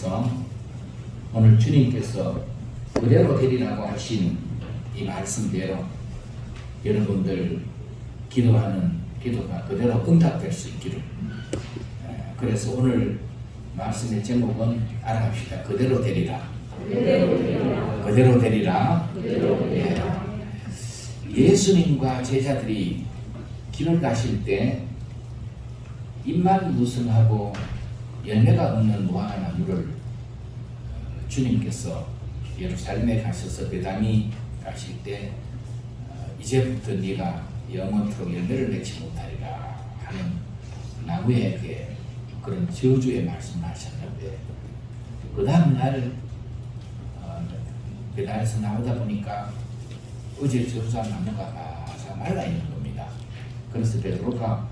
앞에서 오늘 주님께서 그대로 되리라고 하신 이 말씀대로 여러분들 기도하는 기도가 그대로 응답될 수 있기를. 그래서 오늘 말씀의 제목은 알아갑시다. 그대로 되리라. 그대로 되리라. 예수님과 제자들이 길을 가실 때 입만 무성하고 열매가 없는 무화과나무를 주님께서 예루살렘에 가셔서 베다니 가실 때 이제부터 네가 영원토록 열매를 맺지 못하리라 하는 나무에게 그런 저주의 말씀을 하셨는데, 그 다음날 베다니에서 나오다 보니까 어제 저주한 나무가 바싹 말라 있는 겁니다. 그래서 베드로가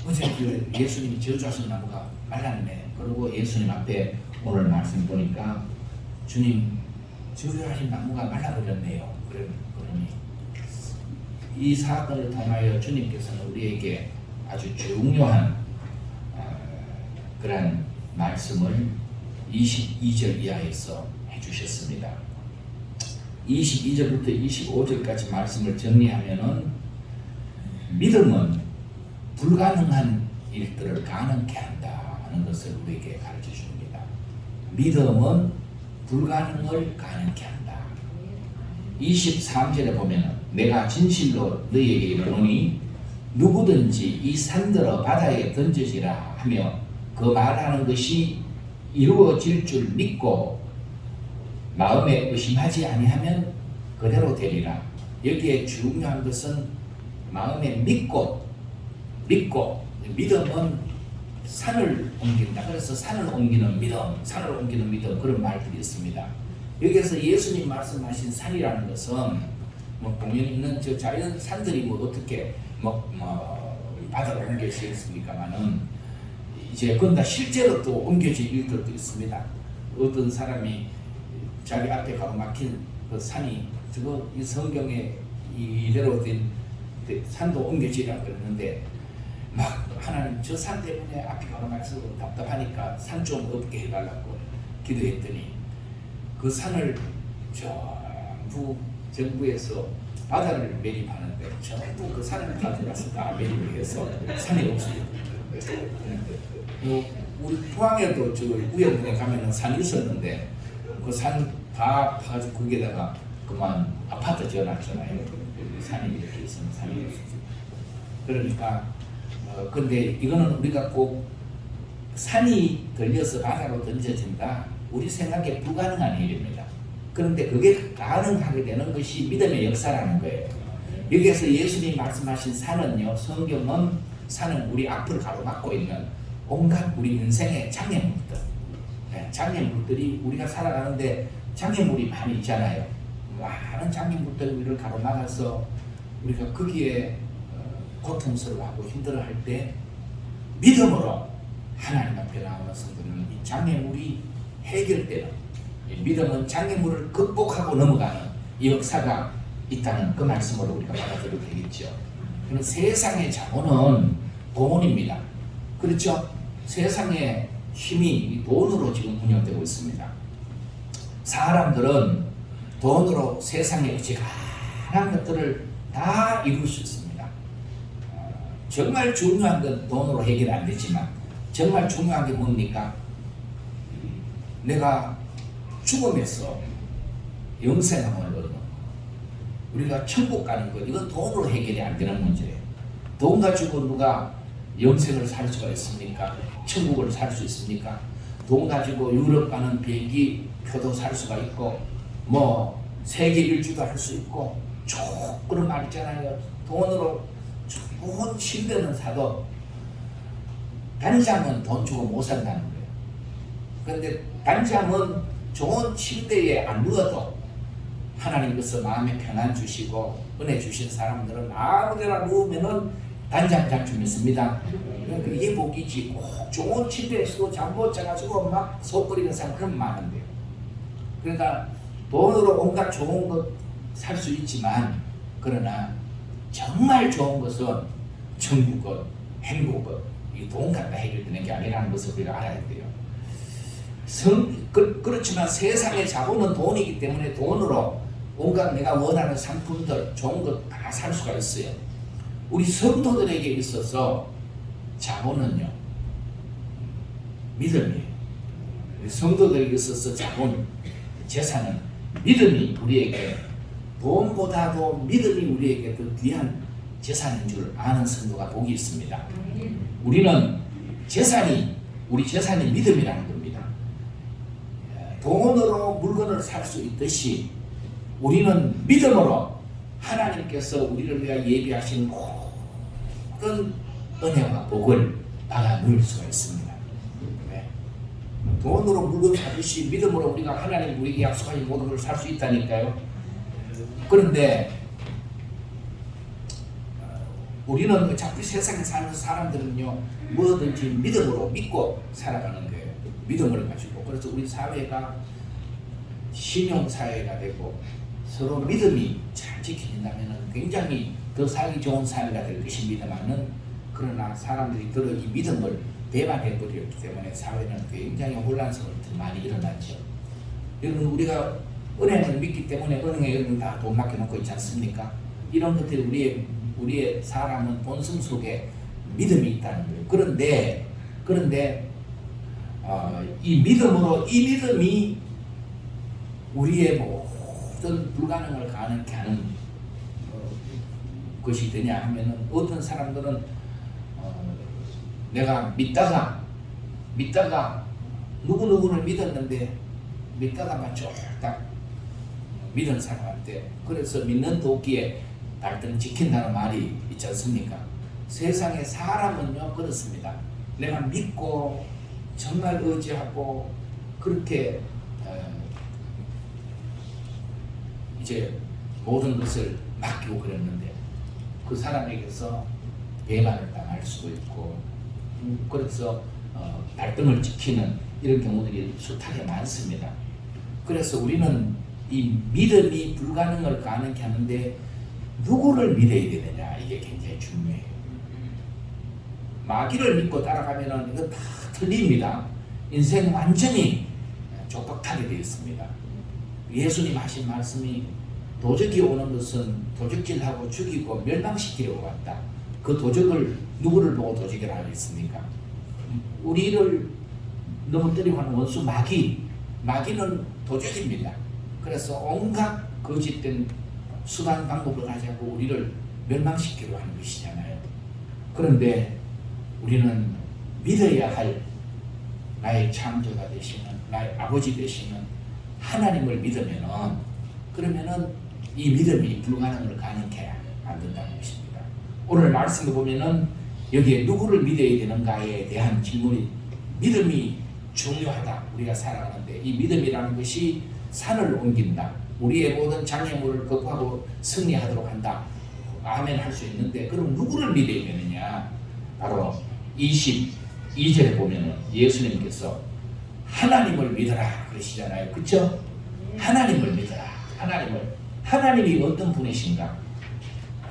어제 그 예수님이 저주하신 나무가 말랐네. 그리고 예수님 앞에 오늘 말씀 보니까 주님 저주하신 나무가 말라버렸네요. 그러니 이 사건을 통하여 주님께서는 우리에게 아주 중요한 그런 말씀을 22절 이하에서 해주셨습니다. 22절부터 25절까지 말씀을 정리하면은 믿음은 불가능한 일들을 가능케 한다는 것을 우리에게 가르쳐 줍니다. 믿음은 불가능을 가능케 한다. 23절에 보면 내가 진실로 너희에게 이르노니 누구든지 이 산들어 바다에 던져지라 하며 그 말하는 것이 이루어질 줄 믿고 마음에 의심하지 아니하면 그대로 되리라. 여기에 중요한 것은 마음에 믿고 믿음은 산을 옮긴다. 그래서 산을 옮기는 믿음 그런 말들이 있습니다. 여기에서 예수님 말씀하신 산이라는 것은 뭐 공연히 있는 저 자연 산들이 뭐 어떻게 바다로 옮겨지겠습니까만은 이제 그건 다 실제로 또 옮겨질 일들도 있습니다. 어떤 사람이 자기 앞에 가로막힌 그 산이 저거 이 성경에 이대로 된 산도 옮겨지라 그러는데 막 하나님 저 산 때문에 앞이 가로막혀서 답답하니까 산 좀 없게 해달라고 기도했더니 그 산을 전부 정부에서 바다를 매립하는데 전부 그 산을 가져가서 다 매립을 해서 산이 없어요. 우리 포항에도 저 우영동에 가면은 산이 있었는데 그 산 다 파가지고 거기에다가 그만 아파트 지어놨잖아요. 산이 이렇게 있으면 산이 없어요. 그러니까 근데 이거는 우리가 꼭 산이 들려서 바다로 던져진다, 우리 생각에 불가능한 일입니다. 그런데 그게 가능하게 되는 것이 믿음의 역사라는 거예요. 여기에서 예수님이 말씀하신 산은요, 성경은 산은 우리 앞을 가로막고 있는 온갖 우리 인생의 장애물들, 장애물들이 우리가 살아가는데 장애물이 많이 있잖아요. 많은 장애물들이 우리를 가로막아서 우리가 거기에 고통스러워하고 힘들어할 때 믿음으로 하나님 앞에 나오는 성도는 이 장애물이 해결되는, 믿음은 장애물을 극복하고 넘어가는 이 역사가 있다는 그 말씀으로 우리가 받아들여도 되겠죠. 그럼 세상의 자본은 돈입니다. 그렇죠? 세상의 힘이 돈으로 지금 운영되고 있습니다. 사람들은 돈으로 세상의 어지간한 것들을 다 이룰 수 있습니다. 정말 중요한 건 돈으로 해결이 안 되지만 정말 중요한 게 뭡니까? 내가 죽음에서 영생함을 얻는 것, 우리가 천국 가는 것, 이건 돈으로 해결이 안 되는 문제예요. 돈 가지고 누가 영생을 살 수가 있습니까? 천국을 살 수 있습니까? 돈 가지고 유럽 가는 비행기 표도 살 수가 있고 뭐 세계 일주도 할 수 있고 그런 말 있잖아요. 돈으로 좋은 침대는 사도 단잠은 돈 주고 못 산다는 거예요. 그런데 단잠은 좋은 침대에 안 누워도 하나님께서 마음에 평안 주시고 은혜 주신 사람들은 아무데나 누우면은 단잠 잘 좀 있습니다. 이게 복이지. 꼭 좋은 침대에서도 잠 못 자가지고 막 속거리는 사람 그런 많은데요. 그러니까 돈으로 온갖 좋은 것 살 수 있지만, 그러나 정말 좋은 것은 천국은, 행복은 이 돈 갖다 해결되는 게 아니라는 것을 우리가 알아야 돼요. 그렇지만 세상의 자본은 돈이기 때문에 돈으로 온갖 내가 원하는 상품들 좋은 것 다 살 수가 있어요. 우리 성도들에게 있어서 자본은요 믿음이에요. 우리 성도들에게 있어서 자본, 재산은 믿음이 우리에게 돈보다도 믿음이 우리에게 더 귀한 재산인 줄 아는 성도가 복이 있습니다. 우리는 우리 재산이 믿음이라는 겁니다. 돈으로 물건을 살 수 있듯이 우리는 믿음으로 하나님께서 우리를 위해 예비하신 모든 은혜와 복을 받아 누릴 수가 있습니다. 네. 돈으로 물건 사듯이 믿음으로 우리가 하나님 우리에게 약속하신 모든 걸 살 수 있다니까요. 그런데 우리는 어차피 세상에 사는 사람들은요 뭐든지 믿음으로 믿고 살아가는 거예요. 믿음을 가지고. 그래서 우리 사회가 신용사회가 되고 서로 믿음이 잘 지켜진다면 굉장히 더 살기 좋은 사회가 될 것입니다만은, 그러나 사람들이 들어 이 믿음을 배반해버렸기 때문에 사회는 굉장히 혼란스러운 일이 많이 일어났죠. 여러분, 우리가 은행을 믿기 때문에 은행에 여러분 다 돈 맡겨놓고 있지 않습니까? 이런 것들이 우리의 사람은 본성 속에 믿음이 있다는 거예요. 그런데 이 믿음이 우리의 모든 불가능을 가능케 하는 것이 되냐 하면은, 어떤 사람들은 내가 믿다가 누구누구를 믿었는데 믿다가만 쫄딱 믿은 사람한테, 그래서 믿는 도끼에 발등을 지킨다는 말이 있지 않습니까? 세상의 사람은요 그렇습니다. 내가 믿고 정말 의지하고 그렇게 이제 모든 것을 맡기고 그랬는데 그 사람에게서 배반을 당할 수도 있고, 그래서 발등을 지키는 이런 경우들이 숱하게 많습니다. 그래서 우리는 이 믿음이 불가능을 가능케 하는데 누구를 믿어야 되느냐, 이게 굉장히 중요해요. 마귀를 믿고 따라가면은 이거 다 틀립니다. 인생 완전히 족박하게 되어 있습니다. 예수님 하신 말씀이 도적이 오는 것은 도적질하고 죽이고 멸망시키려고 왔다. 그 도적을 누구를 보고 도적이라 하겠습니까? 우리를 넘어뜨리고 하는 원수 마귀는 도적입니다. 그래서 온갖 거짓된 수단 방법을 가지고 우리를 멸망시키려고 하는 것이잖아요. 그런데 우리는 믿어야 할 나의 창조가 되시는, 나의 아버지 되시는 하나님을 그러면은 이 믿음이 불가능을 가능케 만든다는 것입니다. 오늘 말씀을 보면은 여기에 누구를 믿어야 되는가에 대한 질문이, 믿음이 중요하다. 우리가 살아가는데 이 믿음이라는 것이 산을 옮긴다. 우리의 모든 장애물을 극복하고 승리하도록 한다. 아멘 할 수 있는데, 그럼 누구를 믿어야 되느냐? 바로 22절에 보면은 예수님께서 하나님을 믿어라 그러시잖아요. 그렇죠? 하나님을 믿어라. 하나님이 어떤 분이신가?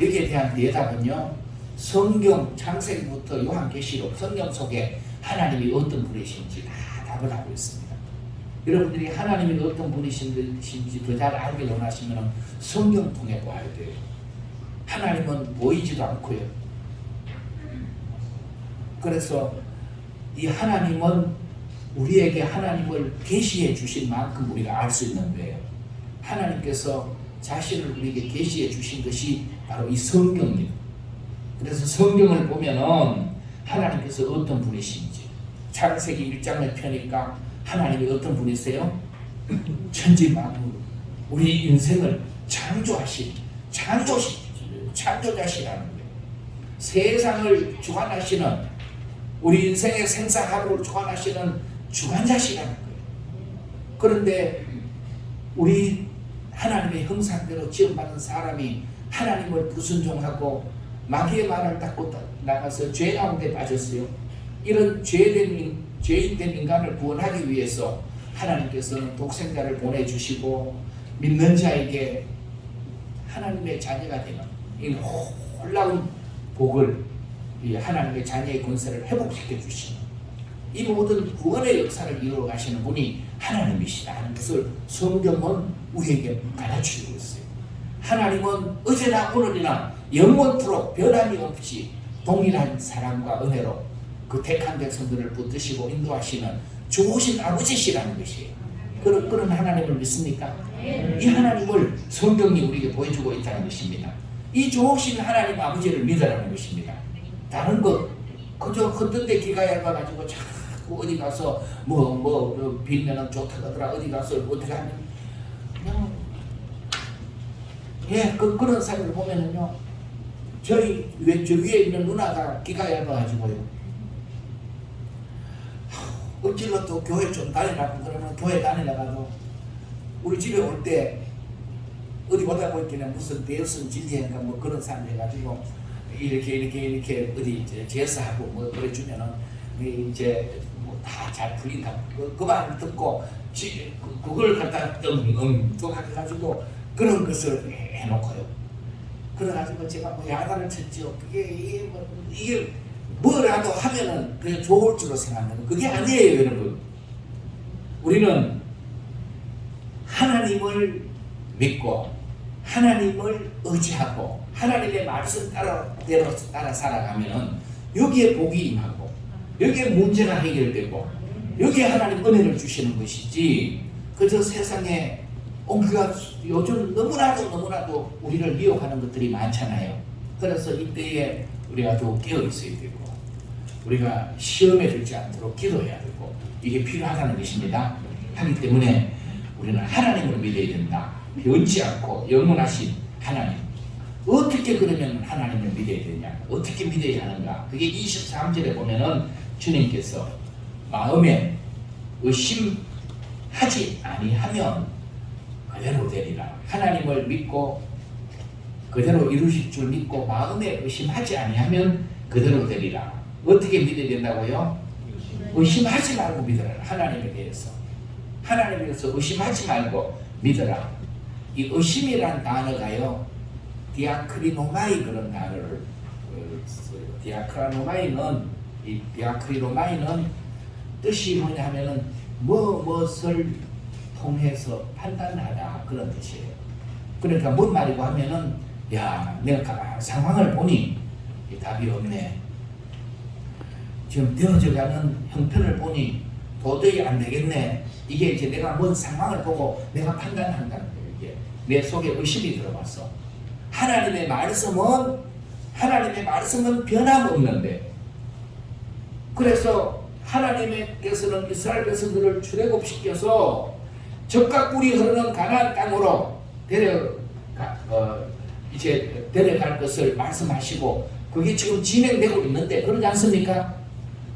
여기에 대한 대답은요, 성경 창세기부터 요한계시록 성경 속에 하나님이 어떤 분이신지 다 답을 하고 있습니다. 여러분들이 하나님이 어떤 분이신지 더 잘 알기 원하시면 성경 통해 봐야 돼요. 하나님은 보이지도 않고요. 그래서 이 하나님은 우리에게 하나님을 계시해 주신 만큼 우리가 알 수 있는 거예요. 하나님께서 자신을 우리에게 계시해 주신 것이 바로 이 성경입니다. 그래서 성경을 보면은 하나님께서 어떤 분이신지, 창세기 1장을 펴니까 하나님이 어떤 분이세요? 천지만물, 우리 인생을 창조하신 창조자시라는 거예요. 세상을 주관하시는, 우리 인생의 생사하루를 주관하시는 주관자시라는 거예요. 그런데 우리 하나님의 형상대로 지음받은 사람이 하나님을 불순종하고 마귀의 말을 닫고 나가서 죄 가운데 빠졌어요. 이런 죄인된 인간을 구원하기 위해서 하나님께서는 독생자를 보내주시고 믿는 자에게 하나님의 자녀가 되는 이 놀라운 복을, 이 하나님의 자녀의 권세를 회복시켜 주시는 이 모든 구원의 역사를 이루어 가시는 분이 하나님이시다 하는 것을 성경은 우리에게 가르치고 있어요. 하나님은 어제나 오늘이나 영원토록 변함이 없이 동일한 사랑과 은혜로 그 택한 백성들을 붙드시고 인도하시는 좋으신 아버지시라는 것이에요. 그런 하나님을 믿습니까? 이 하나님을 성경이 우리에게 보여주고 있다는 것입니다. 이 좋으신 하나님 아버지를 믿으라는 것입니다. 다른 것 그저 헛된 데 귀가 얇아가지고 자꾸 어디 가서 빌면은 좋다고 하더라, 어디 가서 어떻게 하면 그냥 그런 사람을 보면은요, 저 위에 있는 누나가 귀가 얇아가지고요, 어찔러 또 교회 좀 다니라고 그러면 교회 다니다가도 우리 집에 올 때 어디 오다 보니까 무슨 대여성 진리인가 뭐 그런 사람 해가지고 이렇게 어디 제사하고 뭐 그래 주면은 이제 뭐 다 잘 풀린다. 그 말을 듣고 그걸 갖다 또 해가지고 그런 것을 해놓고요. 그래가지고 제가 뭐 야단을 쳤죠. 이게 뭐라도 하면은 그냥 좋을 줄로 생각하는 그게 아니에요, 여러분. 우리는 하나님을 믿고 하나님을 의지하고 하나님의 말씀 따라 살아가면은 여기에 복이 임하고 여기에 문제가 해결되고 여기에 하나님 은혜를 주시는 것이지, 그저 세상에 우리가 요즘 너무나도 우리를 미혹하는 것들이 많잖아요. 그래서 이때에 우리가 더 깨어 있어야 되고 우리가 시험에 들지 않도록 기도해야 되고 이게 필요하다는 것입니다. 하기 때문에 우리는 하나님을 믿어야 된다. 변치 않고 영원하신 하나님. 어떻게 그러면 하나님을 믿어야 되냐? 어떻게 믿어야 하는가? 그게 23절에 보면은 주님께서 마음에 의심하지 아니하면 그대로 되리라. 하나님을 믿고 그대로 이루실 줄 믿고 마음에 의심하지 아니하면 그대로 되리라. 어떻게 믿어야 된다고요? 의심하지 말고 믿어라. 하나님에 대해서. 하나님에 대해서 의심하지 말고 믿어라. 이 의심이란 단어가요, 디아크리노마이 그런 단어를 써요. 디아크리노마이는 뜻이 뭐냐 하면은 무엇을 통해서 판단하다 그런 뜻이에요. 그러니까 뭔 말이고 하면은 야, 내가 상황을 보니 답이 없네. 지금 되어져가는 형편을 보니 도저히 안 되겠네. 이게 이제 내가 뭔 상황을 보고 내가 판단한다는 거예요. 이게 내 속에 의심이 들어왔어. 하나님의 말씀은 변함없는데, 그래서 하나님께서는 이스라엘 백성들을 출애굽시켜서 적과 꿀이 흐르는 가나안 땅으로 데려갈 것을 말씀하시고 그게 지금 진행되고 있는데 그러지 않습니까?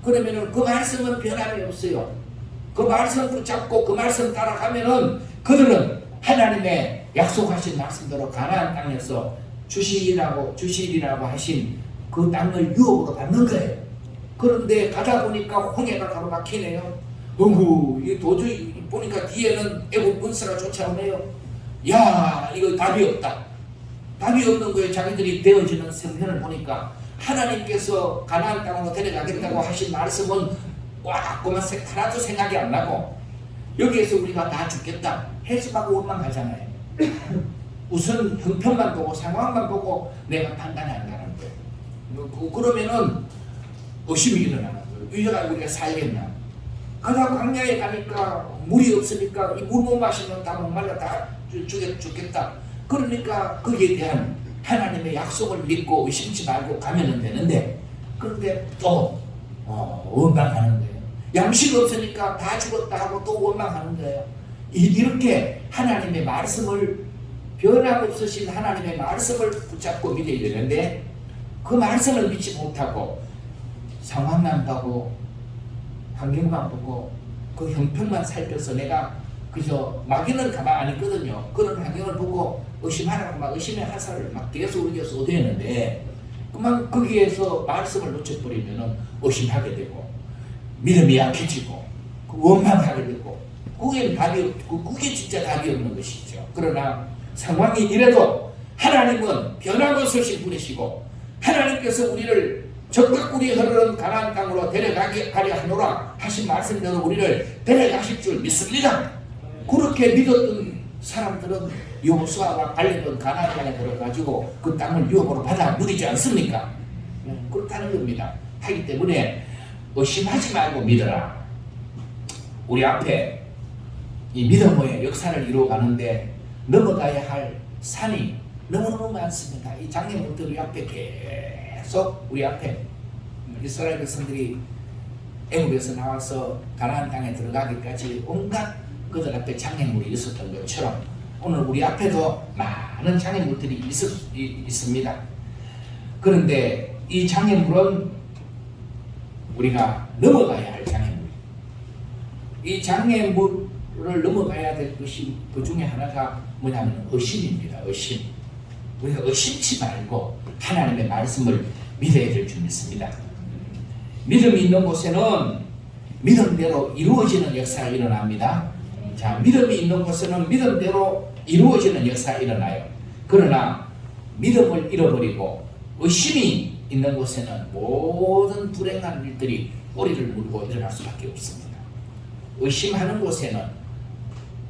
그러면은 그 말씀은 변함이 없어요. 그 말씀 붙잡고 그 말씀 따라가면은 그들은 하나님의 약속하신 말씀대로 가나안 땅에서 주시리라고 하신 그 땅을 유업으로 받는 거예요. 그런데 가다 보니까 홍해가 가로막히네요. 이 도저히 보니까 뒤에는 애국 군사가 쫓아오네요. 야, 이거 답이 없다. 답이 없는 거예요. 자기들이 되어지는 생편을 보니까 하나님께서 가나안 땅으로 데려가겠다고 하신 말씀은 그만 하나도 생각이 안 나고 여기에서 우리가 다 죽겠다 해석하고 원망하잖아요. 우선 형편만 보고 상황만 보고 내가 판단한다는 거예요. 그러면은 의심이 일어나는 거예요. 우리가 살겠나? 가다 광야에 가니까 물이 없으니까 이 물 못 마시면 다 목말라 다 죽겠다. 그러니까 거기에 대한 하나님의 약속을 믿고 의심치 말고 가면 되는데, 그런데 또 원망하는 거예요. 양식 없으니까 다 죽었다 하고 또 원망하는 거예요. 이렇게 하나님의 말씀을, 변함없으신 하나님의 말씀을 붙잡고 믿어야 되는데 그 말씀을 믿지 못하고 상황만 보고 환경만 보고 그 형편만 살펴서 내가 그저 마귀는 가만 안 있거든요. 그런 환경을 보고 의심하라고 막 의심의 화살을 막 계속 우리가 쏟아내는데 그만 거기에서 말씀을 놓쳐버리면 의심하게 되고 믿음이 약해지고 원망하게 되고 그게 답이 없고 그게 진짜 답이 없는 것이죠. 그러나 상황이 이래도 하나님은 변함없으신 분이시고 하나님께서 우리를 적각 꿀이 흐르는 가나안 땅으로 데려가려 하노라 하신 말씀대로 우리를 데려가실 줄 믿습니다. 그렇게 믿었던 사람들은 여호수아가 알려던 가나안 땅에 들어가지고 그 땅을 유업으로 받아 누리지 않습니까? 그렇다는 겁니다. 하기 때문에 의심하지 말고 믿어라. 우리 앞에 이 믿음의 역사를 이루어가는데 넘어가야 할 산이 너무너무 많습니다. 이 장애물들 우리 앞에 계속 우리 앞에 이스라엘 백성들이 애굽에서 나와서 가나안 땅에 들어가기까지 온갖 그들 앞에 장애물이 있었던 것처럼 오늘 우리 앞에도 많은 장애물들이 있습니다. 그런데 이 장애물은 우리가 넘어가야 할 장애물. 이 장애물을 넘어가야 될 것이 그 중에 하나가 뭐냐면 의심입니다. 의심. 우리가 의심치 말고 하나님의 말씀을 믿어야 될 줄 믿습니다. 믿음이 있는 곳에는 믿음대로 이루어지는 역사가 일어납니다. 자, 믿음이 있는 곳에는 믿음대로 이루어지는 역사가 일어나요. 그러나 믿음을 잃어버리고 의심이 있는 곳에는 모든 불행한 일들이 꼬리를 물고 일어날 수밖에 없습니다. 의심하는 곳에는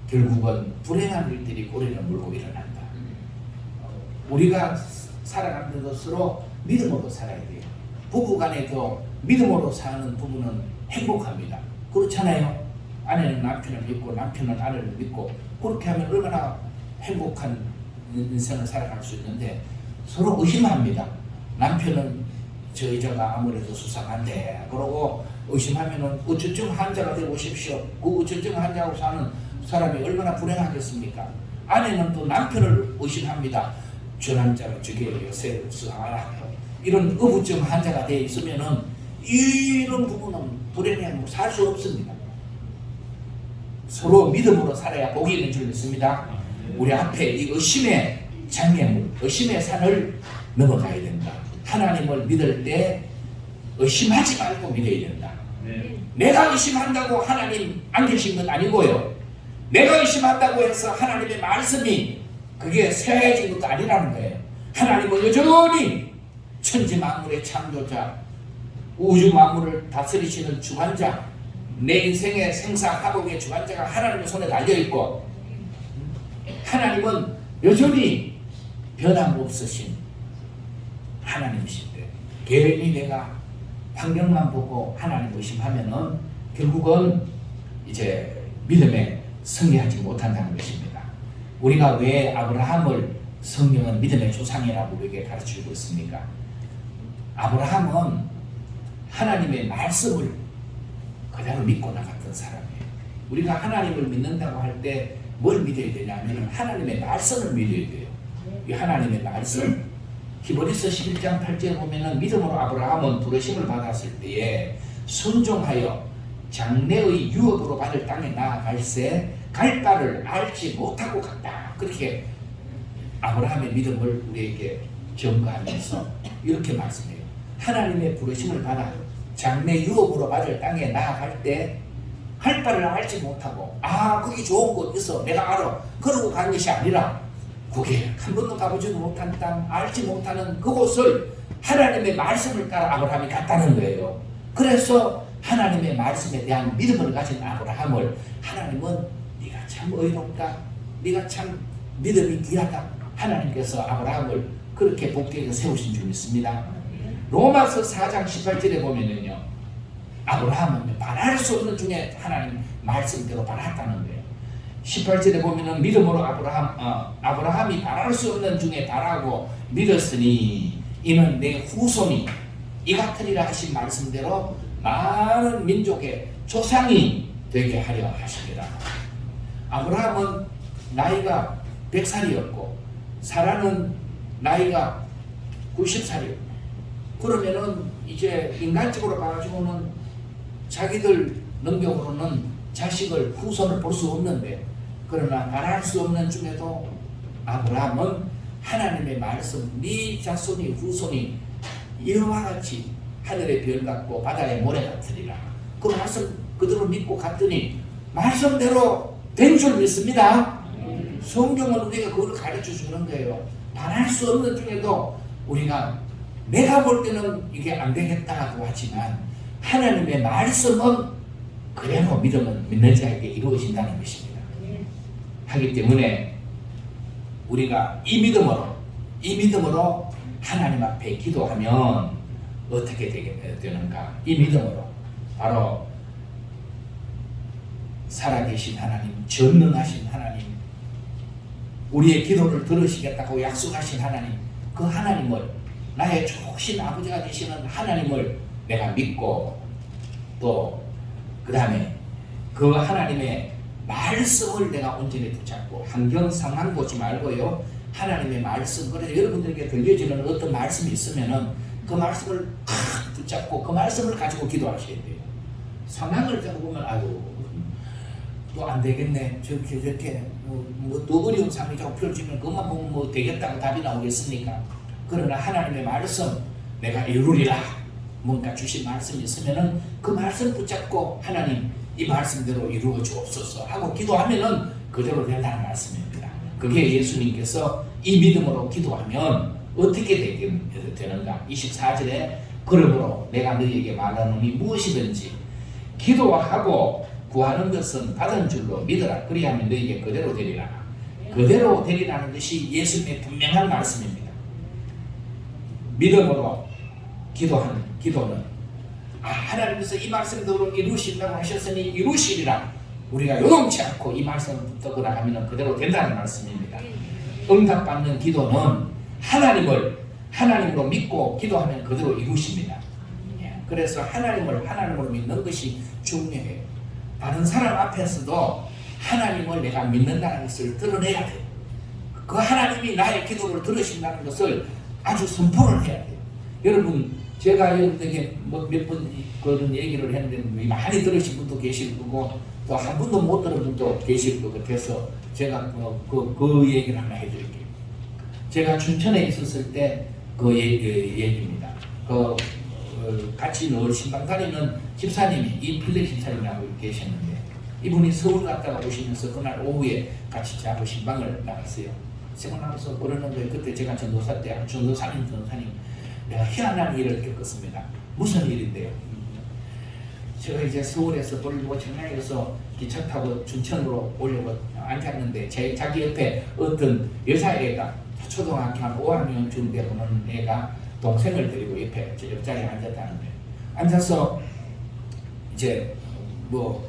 결국은 불행한 일들이 꼬리를 물고 일어난다. 우리가 살아가는 것으로 믿음으로 살아야 돼요. 부부간에도 믿음으로 사는 부부는 행복합니다. 그렇잖아요. 아내는 남편을 믿고 남편은 아내를 믿고 그렇게 하면 얼마나 행복한 인생을 살아갈 수 있는데 서로 의심합니다. 남편은 저 여자가 아무래도 수상한데 그러고 의심하면은 우울증 환자가 되고 오십시오. 그 우울증 환자하고 사는 사람이 얼마나 불행하겠습니까? 아내는 또 남편을 의심합니다. 저 남자가 저게 요새 수상하나 이런 의부증 환자가 되어 있으면은 이런 부분은 불행해 살 수 없습니다. 서로 믿음으로 살아야 복이 있는 줄 믿습니다. 우리 앞에 이 의심의 장애물, 의심의 산을 넘어가야 된다. 하나님을 믿을 때 의심하지 말고 믿어야 된다. 내가 의심한다고 하나님 안 계신 건 아니고요. 내가 의심한다고 해서 하나님의 말씀이 그게 쇠해진 것도 아니라는 거예요. 하나님은 여전히 천지 만물의 창조자, 우주 만물을 다스리시는 주관자, 내 인생의 생사화복의 주관자가 하나님의 손에 달려있고 하나님은 여전히 변함없으신 하나님이신데 괜히 내가 환경만 보고 하나님 의심하면은 결국은 이제 믿음에 승리하지 못한다는 것입니다. 우리가 왜 아브라함을 성경은 믿음의 조상이라고 우리에게 가르치고 있습니까? 아브라함은 하나님의 말씀을 그대로 믿고 나갔던 사람이에요. 우리가 하나님을 믿는다고 할 때 뭘 믿어야 되냐면 하나님의 말씀을 믿어야 돼요. 이 하나님의 말씀 히브리서 11장 8절에 보면은 믿음으로 아브라함은 부르심을 받았을 때에 순종하여 장래의 유업으로 받을 땅에 나아갈새 갈 바를 알지 못하고 갔다. 그렇게 아브라함의 믿음을 우리에게 증거하면서 이렇게 말씀해요. 하나님의 부르심을 받아 장래 유업으로 받을 땅에 나아갈 때 갈 바를 알지 못하고 거기 좋은 곳 있어 내가 알아 그러고 간 것이 아니라 그게 한 번도 가보지도 못한 땅 알지 못하는 그곳을 하나님의 말씀을 따라 아브라함이 갔다는 거예요. 그래서 하나님의 말씀에 대한 믿음을 가진 아브라함을 하나님은 네가 참 의롭다 네가 참 믿음이 귀하다 하나님께서 아브라함을 그렇게 복되게 세우신 줄 믿습니다. 로마서 4장 18절에 보면은요 아브라함은 바랄 수 없는 중에 하나님 말씀대로 바랐다는 거예요. 18절에 보면은 믿음으로 아브라함이 바랄 수 없는 중에 바라고 믿었으니 이는 내 후손이 이 같으리라 하신 말씀대로 많은 민족의 조상이 되게 하려 하시리라. 아브라함은 나이가 100살이었고 사라는 나이가 90살이었고 그러면은 이제 인간적으로 봐가지고는 자기들 능력으로는 자식을 후손을 볼 수 없는데 그러나 바랄 수 없는 중에도 아브라함은 하나님의 말씀 네 자손이 후손이 이와 같이 하늘의 별 같고 바다의 모래 같으리라 그 말씀 그대로 믿고 갔더니 말씀대로 된 줄 믿습니다. 성경은 우리가 그걸 가르쳐 주는 거예요. 바랄 수 없는 중에도 우리가 내가 볼 때는 이게 안 되겠다고 하지만 하나님의 말씀은 그대로 믿는 자에게 이루어진다는 것입니다. 하기 때문에 우리가 이 믿음으로 하나님 앞에 기도하면 어떻게 되는가? 이 믿음으로 바로 살아계신 하나님, 전능하신 하나님, 우리의 기도를 들으시겠다고 약속하신 하나님, 그 하나님을, 나의 좋으신 아버지가 되시는 하나님을 내가 믿고, 또 그 다음에 그 하나님의 말씀을 내가 온전히 붙잡고, 환경 상황 보지 말고요, 하나님의 말씀, 그래서 여러분들에게 들려지는 어떤 말씀이 있으면은 그 말씀을 붙잡고 그 말씀을 가지고 기도하셔야 돼요. 상황을 자꾸 보면 아유 또 안 되겠네, 저렇게 또 어려운 상황이 자꾸 펼치면 그것만 보면 뭐 되겠다고 답이 나오겠습니까? 그러나 하나님의 말씀, 내가 이루리라, 뭔가 주신 말씀이 있으면은 그 말씀 붙잡고 하나님 이 말씀대로 이루어 주옵소서 하고 기도하면은 그대로 된다는 말씀입니다. 그게 예수님께서 이 믿음으로 기도하면 어떻게 되는가? 24절에 그러므로 내가 너희에게 말하노니 무엇이든지 기도하고 구하는 것은 받은 줄로 믿으라. 그리하면 너희에게 그대로 되리라. 그대로 되리라는 것이 예수님의 분명한 말씀입니다. 믿음으로 기도하는 기도는 하나님께서 이 말씀대로 이루신다고 하셨으니 이루시리라. 우리가 요동치 않고 이 말씀 붙들고 나가면 그대로 된다는 말씀입니다. 응답받는 기도는 하나님으로 믿고 기도하면 그대로 이루십니다. 그래서 하나님으로 믿는 것이 중요해요. 다른 사람 앞에서도 하나님을 내가 믿는다는 것을 드러내야 돼요. 그 하나님이 나의 기도를 들으신다는 것을 아주 선포를 해야 돼요. 여러분, 제가 여러분에게 몇 번 그런 얘기를 했는데 많이 들으신 분도 계실 거고 또 한 분도 못 들은 분도 계실 것 같아서 제가 그 얘기를 하나 해드릴게요. 제가 춘천에 있었을 때 그 얘기입니다. 같이 늘 신방 다니는 집사님이 이필래 집사님이라고 계셨는데 이분이 서울 갔다가 오시면서 그날 오후에 같이 저하고 신방을 나갔어요. 신방 나가서 그러는데 그때 제가 전도사 때 전도사님 내가 희한한 일을 겪었습니다. 무슨 일인데요? 제가 이제 서울에서 돌리고 청량에서 기차 타고 춘천으로 오려고 앉았는데 자기 옆에 어떤 여자애가 초등학교 한 5학년쯤 되는 애가 동생을 데리고 옆에 저 옆자리에 앉았다는데 앉아서 이제 뭐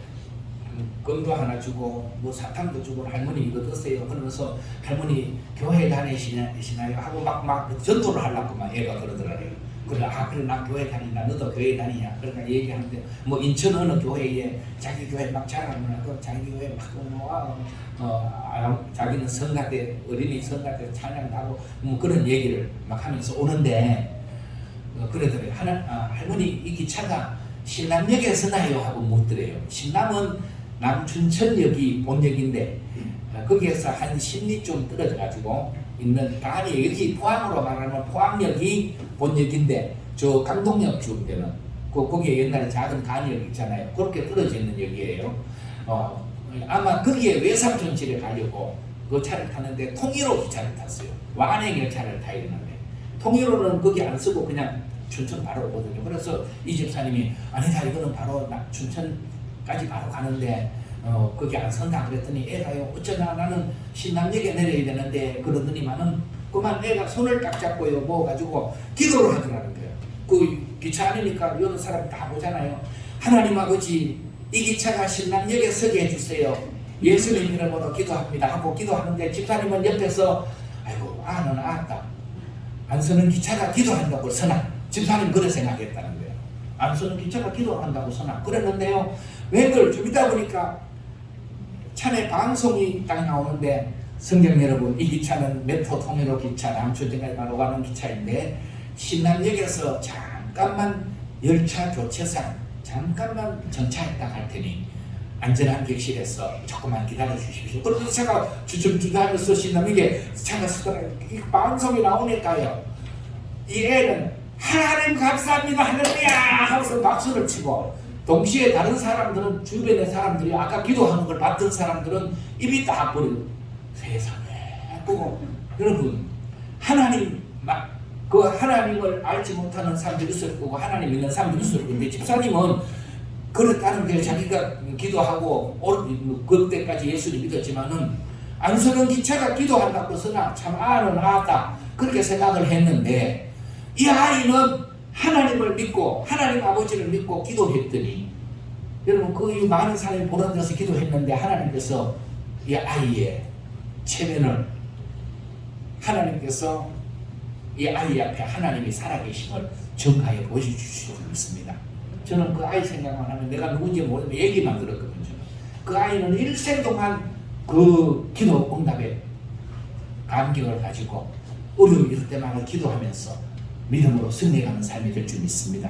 껌도 하나 주고 뭐 사탕도 주고 할머니 이거 드세요 그러면서 할머니 교회 다니시나요 하고 막 전도를 하려고 막 애가 그러더라고요. 그래 그래 나 교회 다닌다 너도 교회 다니냐 그러니까 얘기하는데 뭐 인천 어느 교회에 자기 교회 막 자랑하면 그 자기 교회 막 자기는 성가대 어린이 성가대 찬양하고 뭐 그런 얘기를 막 하면서 오는데 그러더래요. 할머니 이 기차가 신남역에서 나요 하고 묻더래요. 신남은 남춘천역이 본역인데 거기에서 한 10리 좀 떨어져 가지고 있는 아니 여기 포항으로 말하면 포항역이 본역인데 저 강동역 쪽에는 거기에 옛날에 작은 간이역 있잖아요. 그렇게 떨어져 있는 역이에요. 아마 거기에 외삼촌집에 가려고 그 차를 타는데 통일호 기차를 탔어요. 완행 열차를 타야 되는데 통일호는 거기 안 쓰고 그냥 춘천 바로 오거든요. 그래서 이 집사님이 아니다 이거는 바로 춘천까지 바로 가는데 거기 안 선다 그랬더니 애가요 어쩌나 나는 신남역에 내려야 되는데 그러더니만은 그만 애가 손을 딱 잡고요 뭐 가지고 기도를 하더라는 거예요. 그 기차 안이니까 여러 사람 다 보잖아요. 하나님 아버지 이 기차가 신남역에 서게 해주세요. 예수님 이름으로 기도합니다 하고 기도하는데 집사님은 옆에서 아이고 아는 아따 안 서는 기차가 기도한다고 서나 집사님 그런 생각했다는 거예요. 안 서는 기차가 기도한다고 서나 그랬는데요. 웬걸 좀 있다 보니까 차내 방송이 딱 나오는데 성경 여러분 이 기차는 메트로 통일호 기차 남춘천까지 바로 가는 기차인데 신남역에서 잠깐만 열차 교체상 잠깐만 정차했다 갈 테니 안전한 객실에서 조금만 기다려 주십시오. 그래서 차가 주춤주춤하면서 신남역에 차가 서더라고요. 이 방송이 나오니까요. 이 애는 하나님 감사합니다 할렐루야 하면서 박수를 치고 동시에 다른 사람들은 주변의 사람들이 아까 기도하는 걸 봤던 사람들은 입이 딱 버리고 세상에 그거 여러분 하나님 막 그 하나님을 알지 못하는 사람들이 있을 거고 하나님 믿는 사람들이 있을 건데 집사님은 그렇다는 게 자기가 기도하고 그때까지 예수를 믿었지만은 안서는 기차가 기도한다고 쓰나 참 아는 아다 그렇게 생각을 했는데 이 아이는 하나님을 믿고 하나님 아버지를 믿고 기도했더니 여러분 그 많은 사람이 보는 데서 기도했는데 하나님께서 이 아이의 체면을 하나님께서 이 아이 앞에 하나님이 살아계심을 증가해 보여주실 수 있습니다. 저는 그 아이 생각만 하면 내가 누군지 모르면 얘기만 들었거든요. 그 아이는 일생 동안 그 기도 응답에 감격을 가지고 어려움이 있을 때마다 기도하면서 믿음으로 승리하는 삶이 될 줄 믿습니다.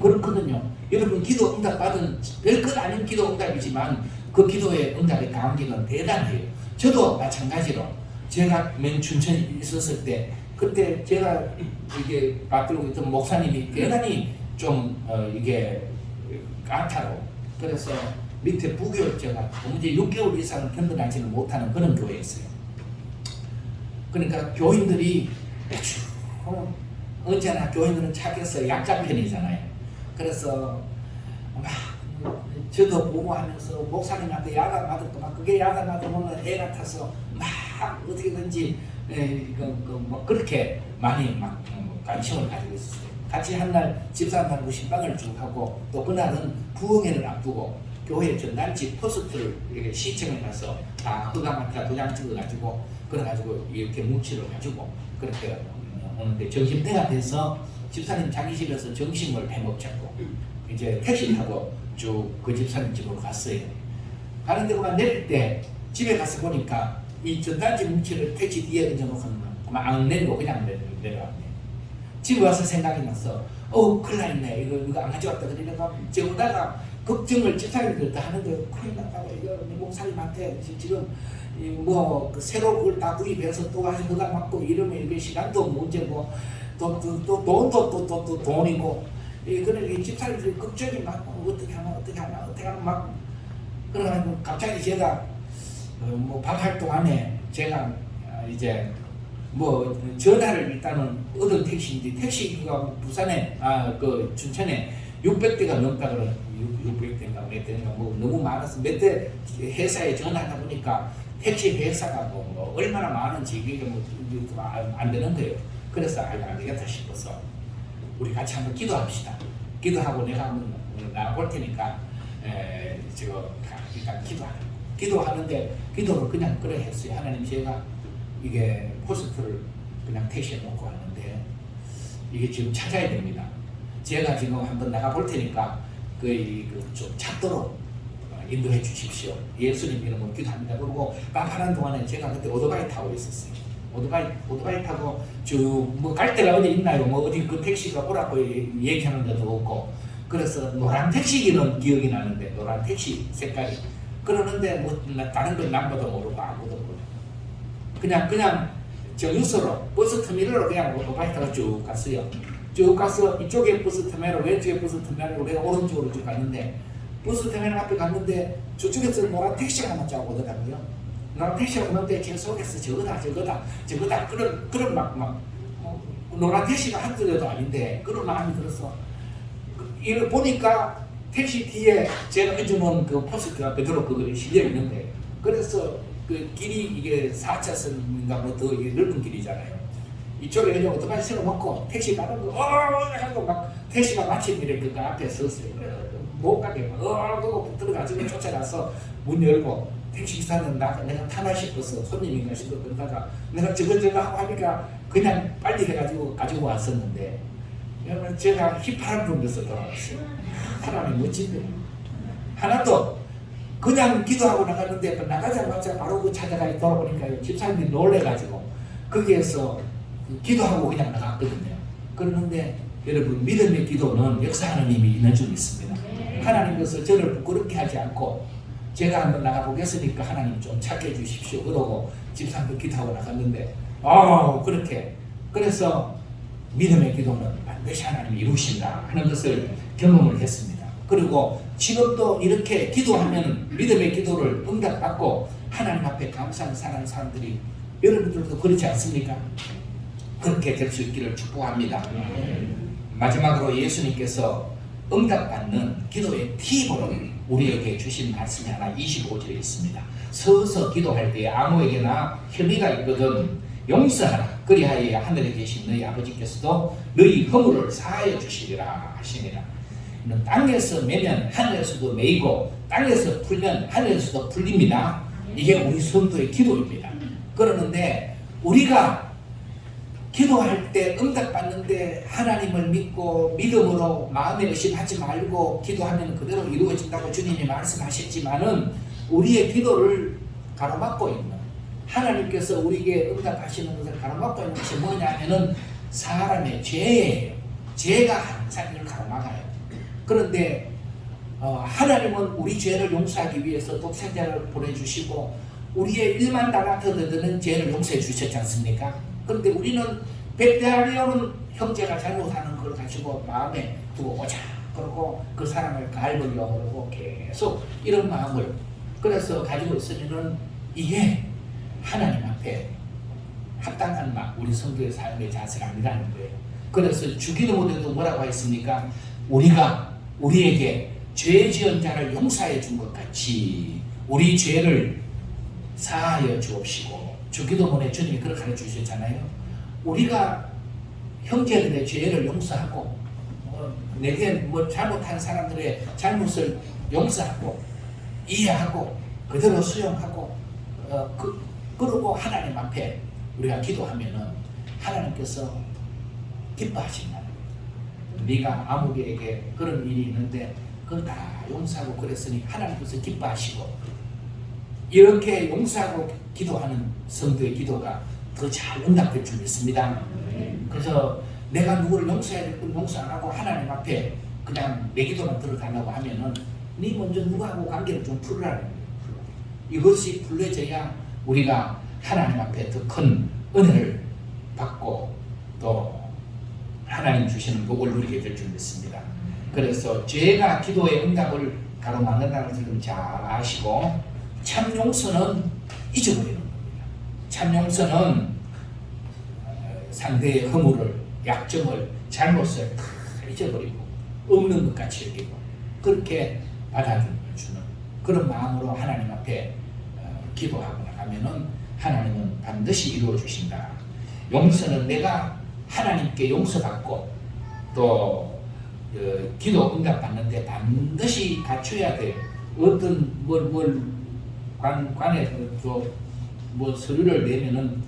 그렇거든요. 여러분 기도 응답 받은 별것 아닌 기도 응답이지만 그 기도의 응답의 감격은 대단해요. 저도 마찬가지로 제가 맨 춘천에 있었을 때 그때 제가 이게 받들고 있던 목사님이 대단히 좀 이게 까다로 그래서 밑에 부교육자가 도무지 6개월 이상을 견뎌내지는 못하는 그런 교회였어요. 그러니까 교인들이 언제나 교인들은 착해서 약자 편이잖아요. 그래서 막 저도 보고 하면서 목사님한테 야단 맞을 거 막 그게 야단 맞으면 애 같아서 막 어떻게든지 뭐 그렇게 많이 막 관심을 가지고 있었어요. 같이 한날 집사날 무신방을 쭉 하고 또 그날은 부흥회를 앞두고 교회 전단지 포스트를 이렇게 시청에 가서 다 허가마타 도장 찍어가지고 그래가지고 이렇게 뭉치를 가지고 그렇게 오는데 점심때가 돼서 집사님 자기 집에서 점심을 해먹 잡고 이제 택시 타고 쭉 그 집사님 집으로 갔어요. 가는데 그만 내릴 때 집에 가서 보니까 이 전단지 뭉치를 택시 뒤에 얹어놓고 그만 안 내리고 그냥 내려왔네. 집에 와서 생각이 났어. 큰일 났네. 이거 안 가져왔다. 그러니까 저보다가 걱정을 집사님들 다 하는데 큰일 났다고 이거 목사님한테 지금 뭐 새로 그걸 다 구입해서 또 다시 허가 맞고 이러면 이게 시간도 문제고 또 돈도 돈이고 그러니까 집사님들이 걱정이 많고 어떻게 하나 막 그래가지고 갑자기 제가 뭐 밥 활동 안에 제가 이제 뭐 전화를 일단은 얻은 택시인데 택시가 부산에 그 춘천에 600대가 넘다 그러 600대인가 몇 대인가 뭐 너무 많아서 몇 대 회사에 전화하다 보니까 택시 회사가 뭐 얼마나 많은지 이게 뭐 안 되는 거예요. 그래서 안 되겠다 싶어서 우리 같이 한번 기도합시다. 기도하고 내가 한번 나올 테니까 제가 일단 기도하는데 기도를 그냥 그래 했어요. 하나님 제가 이게 포스트를 그냥 택시에 놓고 왔는데 이게 지금 찾아야 됩니다. 제가 지금 한번 나가 볼 테니까 좀 찾도록 인도해 주십시오. 예수님 이름으로 기도합니다. 그리고 깜깜한 동안에 제가 그때 오토바이 타고 있었어요. 오토바이 타고 쭉 뭐 갈 데가 어디 있나요? 뭐 어디 그 택시가 오라고 얘기하는 데도 없고 그래서 노란 택시기는 기억이 나는데 노란 택시 색깔이 그러는데 뭐 다른 건 남보도 모르고 아무도 모르고 그냥 정유소로 버스 터미널로 그냥 오토바이 타고 쭉 갔어요. 쭉 가서 이쪽에 버스 터미널 왼쪽에 버스 터미널로 내가 오른쪽으로 쭉 갔는데 버스 터미널 앞에 갔는데 저쪽에서 노란 택시가 하나 짜고 오더라고요. 노란 택시가 오는데 제 속에서 저거다 그런 막 노란 택시가 한두 대도 아닌데 그런 마음이 들어서 이걸 보니까 택시 뒤에 제가 얹어놓은 그 포스트가 그대로 그거 실려 있는데 그래서 그 길이 이게 4차선인가 뭐 더 넓은 길이잖아요. 이쪽에 그냥 오토바이 세워놓고 택시 가는 거 하고 막 택시가 마침 이렇게 그 앞에 섰어요. 못 가게 그거 들어가지고 쫓아가서 문 열고 택시 기사는 내가 타나 싶어서 손님인가 싶어 그러다가 내가 저거 하고 하니까 그냥 빨리 해가지고 가지고 왔었는데 제가 휘파람 불면서 돌아왔어요. 하나님 멋진 거예요. 하나도 그냥 기도하고 나갔는데 나가자마자 바로 그 찾아가서 돌아보니까 집사님이 놀래가지고 거기에서 기도하고 그냥 나갔거든요. 그러는데 여러분 믿음의 기도는 역사하는 힘이 있는 줄 믿습니다. 하나님께서 저를 부끄럽게 하지 않고 제가 한번 나가보겠으니까 하나님 좀 찾게 해주십시오. 그러고 집사님도 기도하고 나갔는데 그렇게 그래서 믿음의 기도는 반드시 하나님이 이루신다 하는 것을 경험을 했습니다. 그리고 지금도 이렇게 기도하면 믿음의 기도를 응답받고 하나님 앞에 감사하는 사랑하는 사람들이 여러분들도 그렇지 않습니까? 그렇게 될 수 있기를 축복합니다. 마지막으로 예수님께서 응답받는 기도의 팁으로 우리에게 주신 말씀이 하나 25절에 있습니다. 서서 기도할 때 아무에게나 혐의가 있거든 용서하라. 그리하여 하늘에 계신 너희 아버지께서도 너희 허물을 사하여 주시리라 하시니라. 땅에서 매면 하늘에서도 매이고 땅에서 풀면 하늘에서도 풀립니다. 이게 우리 성도의 기도입니다. 그러는데 우리가 기도할 때 응답받는데 하나님을 믿고 믿음으로 마음에 의심하지 말고 기도하면 그대로 이루어진다고 주님이 말씀하셨지만은 우리의 기도를 가로막고 있는 하나님께서 우리에게 응답하시는 것을 가로막고 있는 것이 뭐냐면은 사람의 죄예요. 죄가 항상 이를 가로막아요. 그런데 하나님은 우리 죄를 용서하기 위해서 독생자를 보내주시고 우리의 1만 달란트 되는 죄를 용서해 주셨지 않습니까? 그런데 우리는 100대알이 오는 형제가 잘못하는 걸 가지고 마음에 두고 오자 그러고 그 사람을 갈보려고 그러고 계속 이런 마음을 그래서 가지고 있으면은 이게 하나님 앞에 합당한 우리 성도의 삶의 자세가 아니라는 거예요. 그래서 주기도문에도 뭐라고 했습니까? 우리가 우리에게 죄 지은 자를 용서해 준 것 같이 우리 죄를 사하여 주옵시고 주기도문에 주님이 그렇게 가르쳐 주셨잖아요. 우리가 형제들의 죄를 용서하고 내게 잘못한 사람들의 잘못을 용서하고 이해하고 그대로 수용하고 그러고 하나님 앞에 우리가 기도하면은 하나님께서 기뻐하신다는 거예요. 네가 아무에게 그런 일이 있는데 그걸 다 용서하고 그랬으니 하나님께서 기뻐하시고 이렇게 용서하고 기도하는 성도의 기도가 더 잘 응답될 줄 믿습니다. 그래서 내가 누구를 용서해야 될 걸 용서 안 하고 하나님 앞에 그냥 내 기도만 들어달라고 하면은 네 먼저 누구하고 관계를 좀 풀으라는 거예요. 이것이 풀려져야 우리가 하나님 앞에 더 큰 은혜를 받고 또 하나님 주시는 복을 누리게 될 줄 믿습니다. 그래서 죄가 기도의 응답을 가로막는다는 것을 잘 아시고 참 용서는 잊어버리는 겁니다. 참 용서는 상대의 허물을 약점을 잘못을 다 잊어버리고 없는 것 같이 여기고 그렇게 받아주는 그런 마음으로 하나님 앞에 기도하고 나가면은 하나님은 반드시 이루어 주신다. 용서는 내가 하나님께 용서받고 또 기도 응답 받는데 반드시 갖춰야 돼. 어떤 관에 서류를 내면은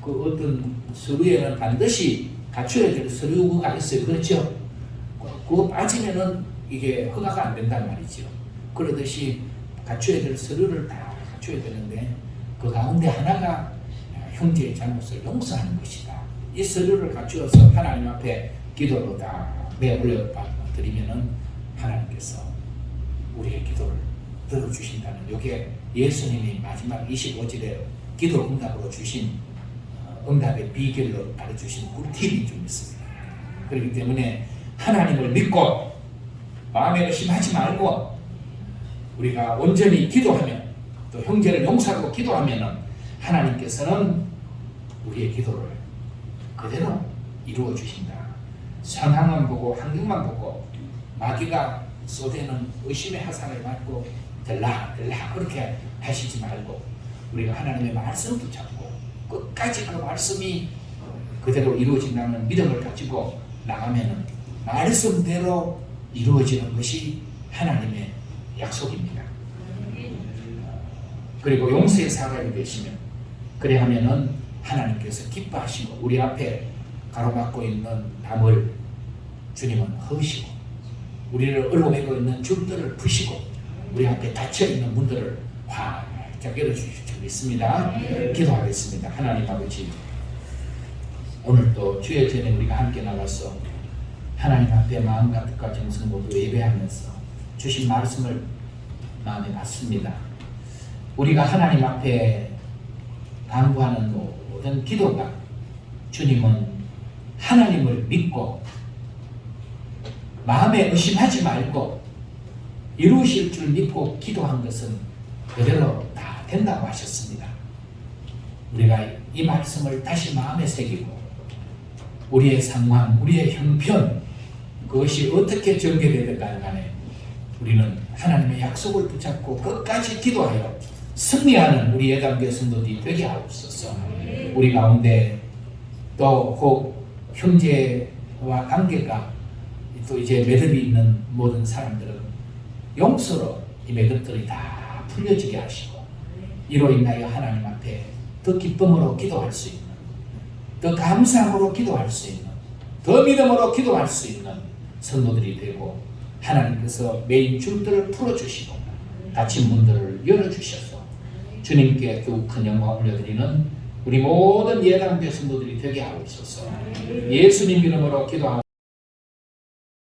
그 어떤 서류에는 반드시 갖춰야 될 서류가 있어요. 그렇죠? 그거 빠지면은 이게 허가가 안 된단 말이죠. 그러듯이 갖춰야 될 서류를 다 갖춰야 되는데 그 가운데 하나가 형제의 잘못을 용서하는 것이다. 이 서류를 갖추어서 하나님 앞에 기도로 다 내올려 드리면은 하나님께서 우리의 기도를 들어주신다는 이게 예수님이 마지막 25절에 기도 응답으로 주신 응답의 비결로 가르쳐주신 꿀팁이 좀 있습니다. 그렇기 때문에 하나님을 믿고 마음에 의심하지 말고 우리가 온전히 기도하면 또 형제를 용서하고 기도하면 하나님께서는 우리의 기도를 그대로 이루어 주신다. 상황만 보고 환경만 보고 마귀가 쏟아내는 의심의 화살을 맞고 될라 그렇게 하시지 말고 우리가 하나님의 말씀 붙잡고 끝까지 그 말씀이 그대로 이루어진다는 믿음을 가지고 나가면은 말씀대로 이루어지는 것이 하나님의 약속입니다. 그리고 용서의 사람이 되시면 그래 하면은 하나님께서 기뻐하시고 우리 앞에 가로막고 있는 담을 주님은 허시고 우리를 얼어매고 있는 줄들을 푸시고 우리 앞에 닫혀있는 문들을 활짝 열어주실 줄 믿습니다. 기도하겠습니다. 하나님 아버지, 오늘 또 주의 전에 우리가 함께 나가서 하나님 앞에 마음과 뜻과 정성 모두 예배하면서 주신 말씀을 마음에 받습니다. 우리가 하나님 앞에 당부하는 모든 기도가 주님은 하나님을 믿고 마음에 의심하지 말고 이루실 줄 믿고 기도한 것은 그대로 다 된다고 하셨습니다. 우리가 이 말씀을 다시 마음에 새기고 우리의 상황, 우리의 형편, 그것이 어떻게 전개되든 간에 우리는 하나님의 약속을 붙잡고 끝까지 기도하여 승리하는 우리 예당교회 성도들이 되게 하옵소서. 우리 가운데 또 혹 형제와 관계가 또 이제 매듭이 있는 모든 사람들은 용서로 이 매듭들이 다 풀려지게 하시고, 이로 인하여 하나님 앞에 더 기쁨으로 기도할 수 있는, 더 감사함으로 기도할 수 있는, 더 믿음으로 기도할 수 있는 성도들이 되고, 하나님께서 메인 줄들을 풀어주시고 닫힌 문들을 열어주셔서 주님께 더욱 큰 영광을 올려드리는 우리 모든 예당교회 성도들이 되게 하옵소서. 예수님 이름으로 기도하옵소서.